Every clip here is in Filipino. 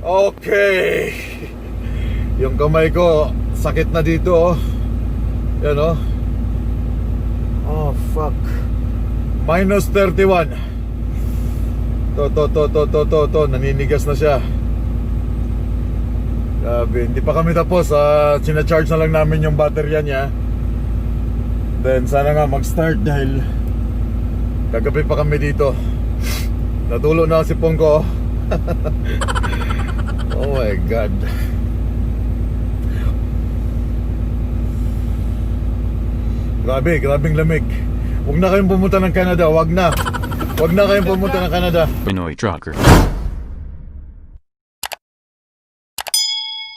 Okay. Yung kamay ko sakit na dito oh. Yan oh. Oh fuck. Minus 31. To, naninigas na siya. Grabe, hindi pa kami tapos. Sina-charge na lang namin yung baterya niya. Then sana nga mag-start dahil kagabi pa kami dito. Natulo na ang sipon ko. Oh my God. Grabing lamig. Huwag na kayong pumunta ng Canada. Huwag na kayong pumunta ng Canada. Pinoy trucker.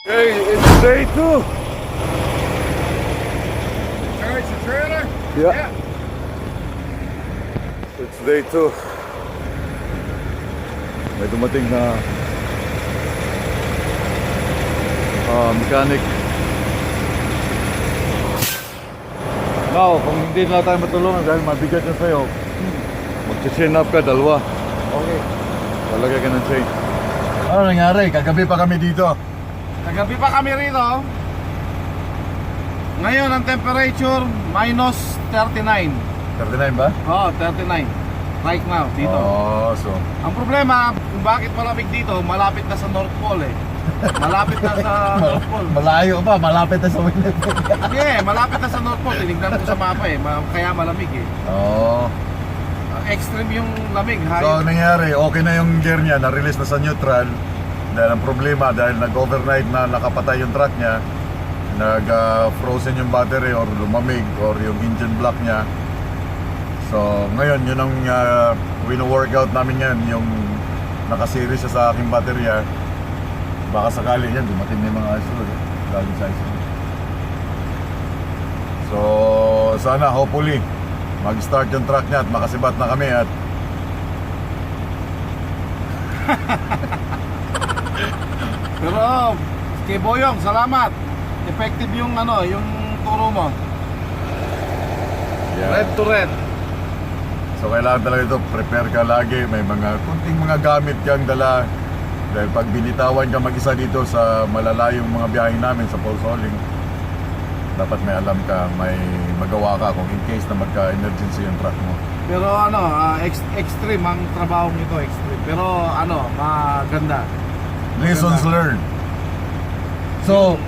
Hey, it's day 2. Charge the trailer? Yeah. It's day 2. May dumating na mechanic. Now, kung hindi na tayo matulungan dahil mabigat na sa'yo, mag-chain up ka, dalawa. Okay. Talagay ka ng chain. Ano nangyari? Kagabi pa kami dito. Kagabi pa kami rito. Ngayon ang temperature minus 39. 39 ba? Oh, 39. Right now, dito. Oh, so Ang problema, kung bakit malamig dito, malapit na sa North Pole eh. Malapit na sa North Pole. malayo pa, malapit na sa Winnipeg. Yeah, malapit na sa North Pole. Tinignan ko sa mapa eh. Kaya malamig eh. Oh. Extreme yung lamig. So, ang nangyari, okay na yung gear niya, na-release na sa neutral. Dahil ang problema, dahil nag-overnight na nakapatay yung truck niya, nag-frozen yung battery or lumamig or yung engine block niya. So, ngayon, yun ang wino-workout namin ngayon, yung nakaseries siya sa aking baterya. Baka sakali yan, dumating na yung mga isolate, galing sa isolate. So, sana, hopefully, mag-start yung truck niya at makasibat na kami at Pero, kay Boyong, salamat. Effective yung yung turo mo. yeah. Red to red. So kailangan talaga ito, prepare ka lagi, may mga kunting mga gamit kang dala. Dahil pag binitawan ka mag-isa dito sa malalayong mga biyahe namin sa pulse hauling, dapat may alam ka, may magawa ka kung in case na magka-emergency yung truck mo. Pero extreme ang trabaho nito, extreme. Pero maganda. Lessons learned. So,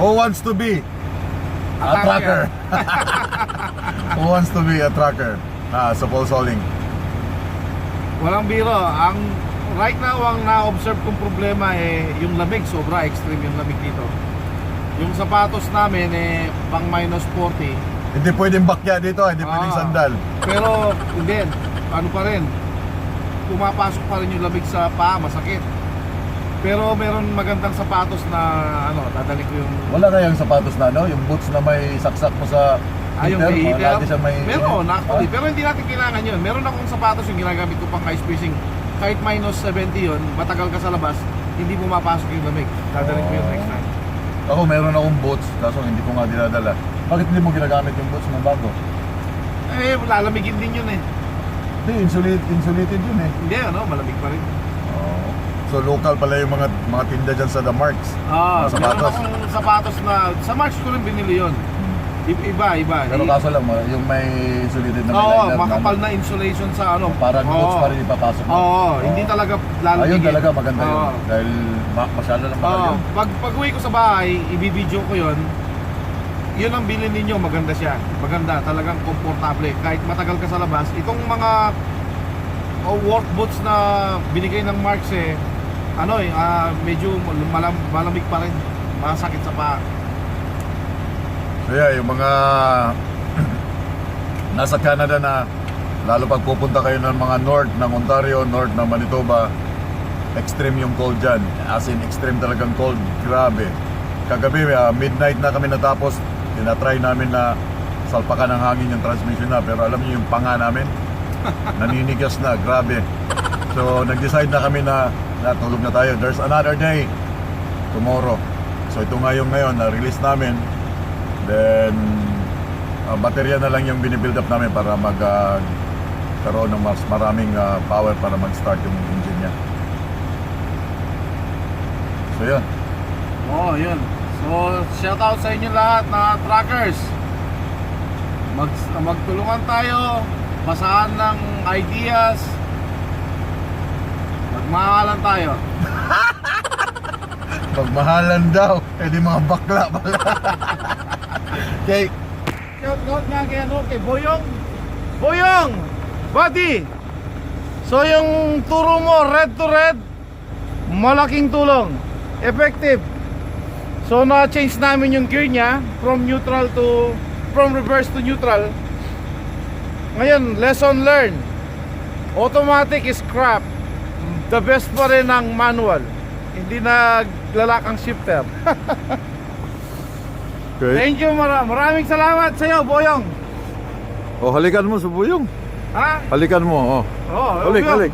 who wants to be a trucker? Who wants to be a trucker? Sa pulse hauling. Walang biro. Right now, ang na-observe kong problema yung lamig. Sobra extreme yung lamig dito. Yung sapatos namin pang minus 40. Hindi pwedeng bakya dito, hindi pwedeng sandal. Pero hindi, pa rin. Pumapasok pa rin yung lamig sa paa, masakit. Pero meron magandang sapatos na dadali ko yung... Wala kayang sapatos na yung boots na may saksak mo sa yung heater, heater. siya may... Meron, actually. Pero hindi natin kailangan yun. Meron akong sapatos yung ginagamit ko pang ice fishing. Kahit minus 70 yun, matagal ka sa labas, hindi pumapasok yung lamig. Dadalhin ko yun next time. Ako meron akong boots, kaso hindi ko nga dinadala. Bakit hindi mo ginagamit yung boots na bago? Lalamigin din yun eh. Hindi, insulated yun eh. Hindi, malamig pa rin. So local pala yung mga tinda dyan sa The Marks. Mga Meron akong sapatos na, sa March ko rin binili yun. Iba. Pero kaso lang, yung may insulated na may liner. Makapal na insulation sa Parang boots pa rin ipapasok mo. Hindi talaga lalamigin. Ayun talaga maganda yun. Dahil masyado lang mahal yun. Pag uwi ko sa bahay, ibibideo ko yun. Yun ang bilhin ninyo, maganda siya. Maganda, talagang komportable. Kahit matagal ka sa labas. Itong mga work boots na binigay ng Marks medyo malamig pa rin. Masakit sa paa. So yeah, yung mga nasa Canada na, lalo pag pupunta kayo ng mga north ng Ontario, north ng Manitoba, extreme yung cold dyan. As in extreme talagang cold, grabe. Kagabi, midnight na kami natapos, tinatry namin na salpakan ng hangin yung transmission na, pero alam niyo yung panga namin, naninigas na, grabe. So nag-decide na kami na natulog na tayo. There's another day tomorrow. So ito nga yung ngayon, na-release namin. Then baterya na lang yung binibuild up namin para magkaroon ng mas maraming power para mag-start yung engine niya. So yun. Oo, yun. So, shout out sa inyo lahat na truckers. Magtulungan tayo, basahan ng ideas, magmahalan tayo. Pagmahalan daw, di mga bakla pala. Okay. Shout out nga kay, kay Boyong. Boyong! Buddy! So yung turo mo, red to red, malaking tulong. Effective. So na-change namin yung gear niya from reverse to neutral. Ngayon, lesson learned. Automatic is crap. The best pa rin ang manual. Hindi naglalak ang shifter. Okay. Thank you, maraming salamat sa iyo, Boyong. Oh, halikan mo sa Buyong. Ha? Halikan mo, oh. Oh, Halik, Boyong. halik.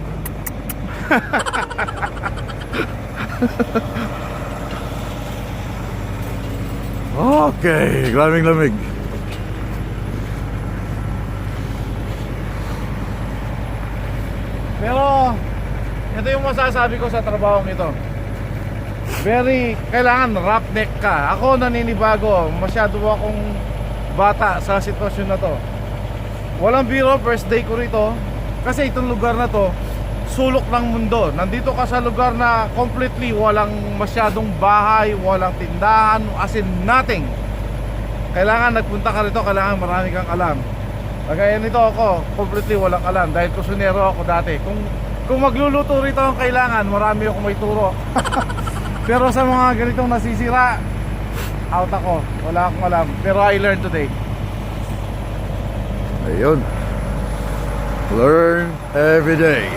Okay, grabing lamig. Pero ito yung masasabi ko sa trabahong ito. Kailangan rough neck ka. Ako naninibago, masyado akong bata sa sitwasyon na to. Walang biro, first day ko rito. Kasi itong lugar na to, sulok ng mundo. Nandito ka sa lugar na completely walang masyadong bahay, walang tindahan, as in nothing. Kailangan nagpunta ka rito, kailangan marami kang alam. Kagaya nito ako, completely walang alam dahil kusinero ako dati. Kung magluluto rito ang kailangan, marami akong may turo. Pero sa mga ganitong nasisira, out ako. Wala akong alam. Pero I learned today. Ayun. Learn every day.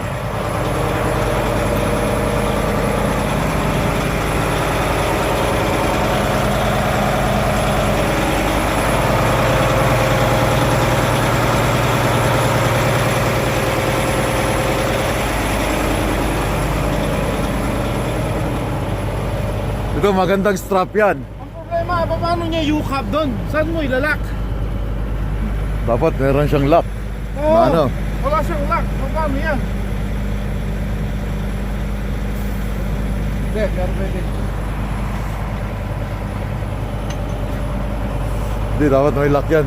Ito, magandang strap yan. Ang problema, paano niya U-cup doon? Saan mo ilalak? Dapat meron siyang lock. Oo, Na ano? wala siyang lock. Paano yan? Hindi, pero pwede. Hindi, dapat may lock yan.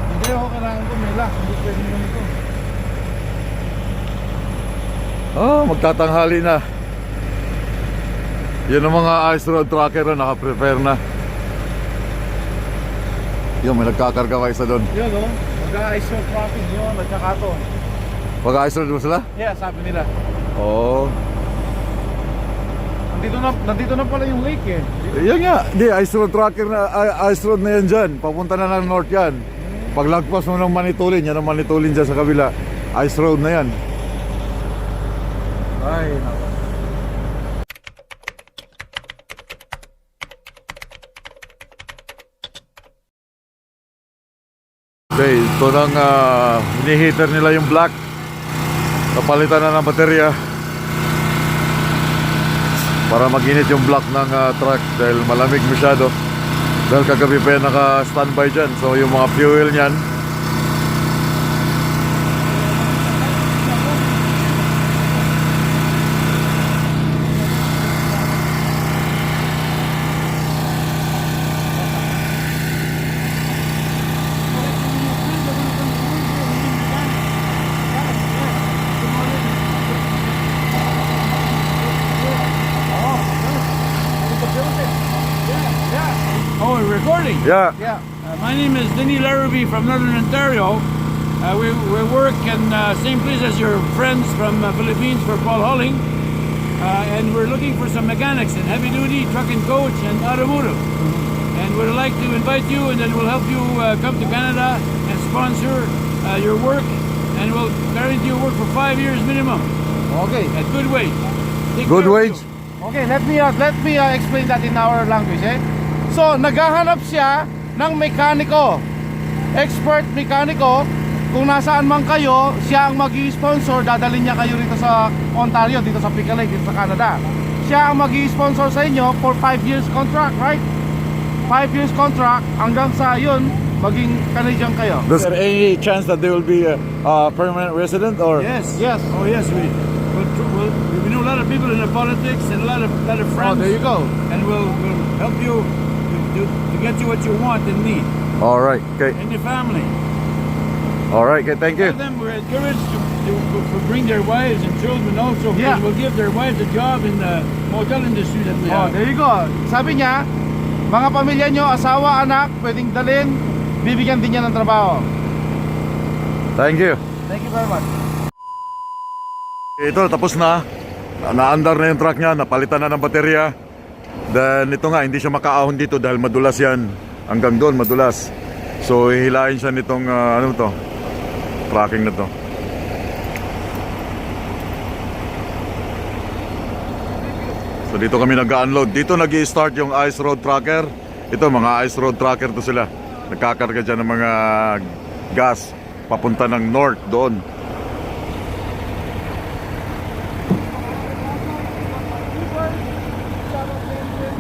Hindi ako kailangan ko may lock. Hindi pwede ganito. Magtatanghali na. Yan ang mga ice road trucker na naka-prepare na. Yun, may nagkakarga pa isa doon. Yun o, mag-ice road traffic yun, at saka to. Pag-ice road mo sila? Yeah, sabi nila. Oo. Nandito na pala yung lake eh. Yan nga, hindi, ice road trucker na, ice road na yan dyan. Papunta na ng north yan. Paglagpas mo ng Manitulin, yan ang Manitulin dyan sa kabila. Ice road na yan. Ay, nako. Okay, ito nang hiniheater nila yung black. Napalitan na ng baterya para mag-init yung black ng truck dahil malamig masyado. Dahil kagabi pa yan naka-standby dyan. So yung mga fuel nyan Oh, we're recording. yeah. Yeah. My name is Denny Larrabee from Northern Ontario. We work in same place as your friends from Philippines for Paul Hauling, and we're looking for some mechanics in heavy duty, truck and coach, and automotive. And we'd like to invite you, and then we'll help you come to Canada and sponsor your work, and we'll guarantee your work for 5 years minimum Okay. at good wage. Take Good care of wage. you. Okay, let me explain that in our language, eh. So, naghahanap siya ng mekaniko. Expert mekaniko. Kung nasaan man kayo, siya ang mag-i-sponsor. Dadalhin niya kayo rito sa Ontario, dito sa Pickle Lake, dito sa Canada. Siya ang mag-i-sponsor sa inyo for 5 years contract, right? 5 years contract hanggang sa yun, maging Canadian kayo. Is there any chance that they will be a permanent resident or? Yes. Yes. Oh yes, we will we know a lot of people in the politics and a lot of Oh, friends. there you go. And we'll help you to get you what you want and need All right. Okay. in your family. All right. Okay. Thank you. Tell them we're encouraged to bring their wives and children also. Yeah. Because we'll give their wives a job in the motel industry that we Oh, have. there you go. Sabi niya, mga pamilya nyo, asawa, anak, pwedeng dalhin, bibigyan din niya ng trabaho. Thank you. Thank you very much. Ito, tapos na. Naandar na yung truck niya, napalitan na ng baterya. Then ito nga, hindi siya makaahon dito dahil madulas yan. Hanggang doon, madulas. So, hihilain siya nitong, ano to, tracking na to. So, dito kami nag-unload. Dito nag-i-start yung ice road tracker. Ito, mga ice road tracker to sila. Nagkakarga dyan ng mga gas papunta ng north doon.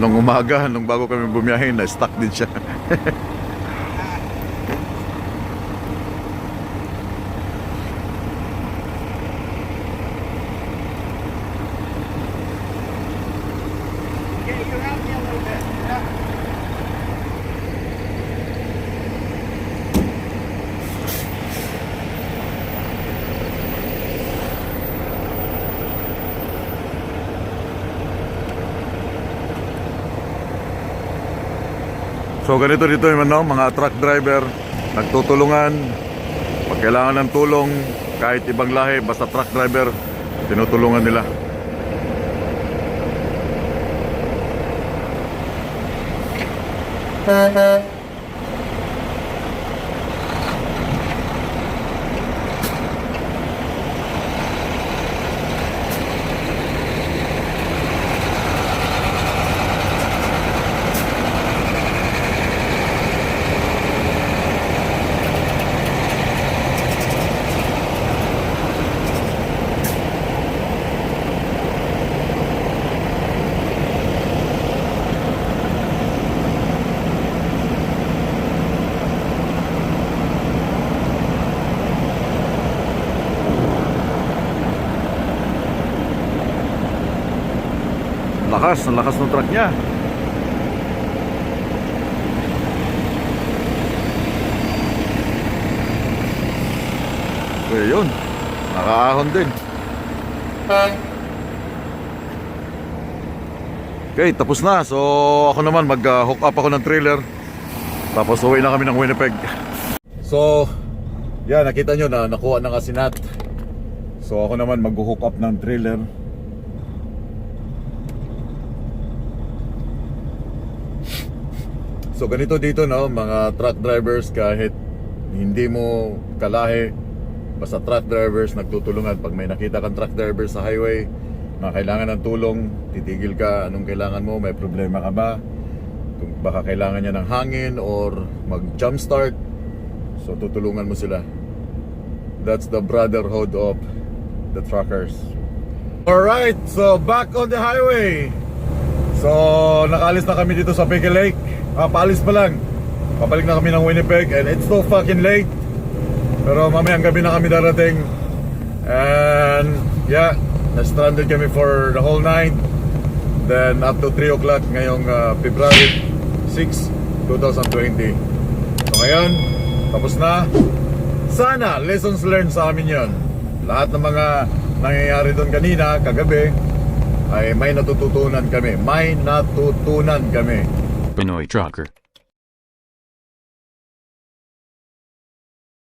Nung umaga, nung bago kami bumiyahe, na-stuck din siya. So ganito dito yung mga truck driver nagtutulungan pag kailangan ng tulong, kahit ibang lahi, basta truck driver tinutulungan nila. Ang lakas ng truck niya. So yun, nakaahon din. Okay, tapos na. So ako naman mag-hook up ako ng trailer. Tapos uwi na kami ng Winnipeg. So yan, nakita nyo na nakuha ng asinat. So ako naman mag-hook up ng trailer. So ganito dito, no, mga truck drivers, kahit hindi mo kalahi, basta truck drivers nagtutulungan. Pag may nakita kang truck driver sa highway na kailangan ng tulong, titigil ka. Anong kailangan mo? May problema ka ba? Kung baka kailangan niya ng hangin or mag jump start, so tutulungan mo sila. That's the brotherhood of the truckers. Alright, so back on the highway. So nakaalis na kami dito sa Pickle Lake. Paalis pa lang. Papalik na kami ng Winnipeg and it's so fucking late. Pero mamayang gabi na kami darating. And yeah, na-stranded kami for the whole night. Then up to 3 o'clock ngayong February 6, 2020. So ngayon, tapos na. Sana lessons learned sa amin yon. Lahat ng mga nangyayari doon kanina, kagabi, ay may natututunan kami. May natutunan kami. Pinoy trucker.